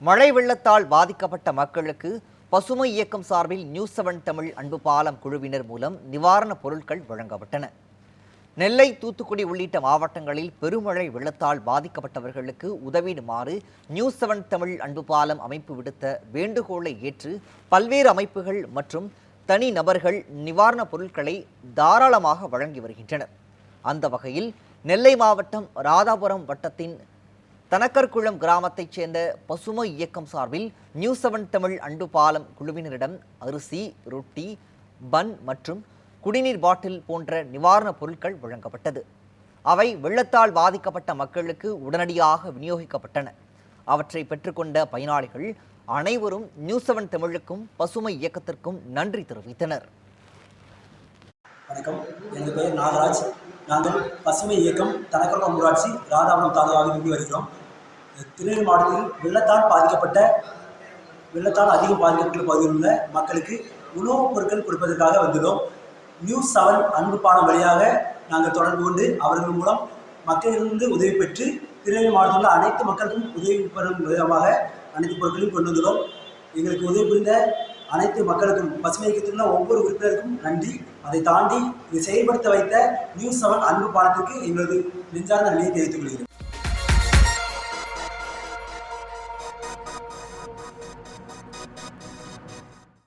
மழை வெள்ளத்தால் பாதிக்கப்பட்ட மக்களுக்கு பசுமை இயக்கம் சார்பில் நியூஸ் 7 தமிழ் அன்பு பாலம் குழுவினர் மூலம் நிவாரணப் பொருட்கள் வழங்கப்பட்டன. நெல்லை, தூத்துக்குடி உள்ளிட்ட மாவட்டங்களில் பெருமழை வெள்ளத்தால் பாதிக்கப்பட்டவர்களுக்கு உதவிடுமாறு நியூஸ் 7 தமிழ் அன்பு பாலம் அமைப்பு விடுத்த வேண்டுகோளை ஏற்று பல்வேறு அமைப்புகள் மற்றும் தனி நபர்கள் நிவாரணப் பொருட்களை தாராளமாக வழங்கி வருகின்றனர். அந்த வகையில் நெல்லை மாவட்டம் ராதாபுரம் வட்டத்தின் தனக்கர்குளம் கிராமத்தைச் சேர்ந்த பசுமை இயக்கம் சார்பில் நியூஸ் 7 தமிழ் அன்பு பாலம் குழுவினரிடம் அரிசி, ரொட்டி, பன் மற்றும் குடிநீர் பாட்டில் போன்ற நிவாரணப் பொருட்கள் வழங்கப்பட்டது. அவை வெள்ளத்தால் பாதிக்கப்பட்ட மக்களுக்கு உடனடியாக விநியோகிக்கப்பட்டன. அவற்றை பெற்றுக்கொண்ட பயனாளிகள் அனைவரும் நியூஸ் 7 தமிழுக்கும் பசுமை இயக்கத்திற்கும் நன்றி தெரிவித்தனர். வணக்கம், எனது பெயர் நாகராஜ். நாங்கள் பசுமை இயக்கம் தனக்கர்குளம் ஊராட்சி ராதாபுரம் தாலுகாவில் இருந்து வருகிறோம். திருநெல்வேலி மாவட்டத்தில் வெள்ளத்தால் அதிகம் பாதிக்கப்பட்ட பகுதியில் உள்ள மக்களுக்கு உணவுப் பொருட்கள் கொடுப்பதற்காக வந்துள்ளோம். நியூஸ் 7 அன்பு பாலம் வழியாக நாங்கள் தொடர்பு கொண்டு அவர்கள் மூலம் மக்களிலிருந்து உதவி பெற்று திருநெல்வேலி மாவட்டத்தில் உள்ள அனைத்து மக்களுக்கும் உதவி பெறும் விதமாக அனைத்து பொருட்களையும் கொண்டு வந்துள்ளோம். எங்களுக்கு உதவி புரிந்த அனைத்து மக்களுக்கும் பசுமை இயக்கத்தில் உள்ள ஒவ்வொரு உறுப்பினருக்கும் நன்றி. அதை தாண்டி இதை செயல்படுத்த வைத்த நியூஸ் 7 அன்பு பாலத்திற்கு எங்களது நெஞ்சார்ந்த நன்றியை தெரிவித்துக் கொள்கிறேன்.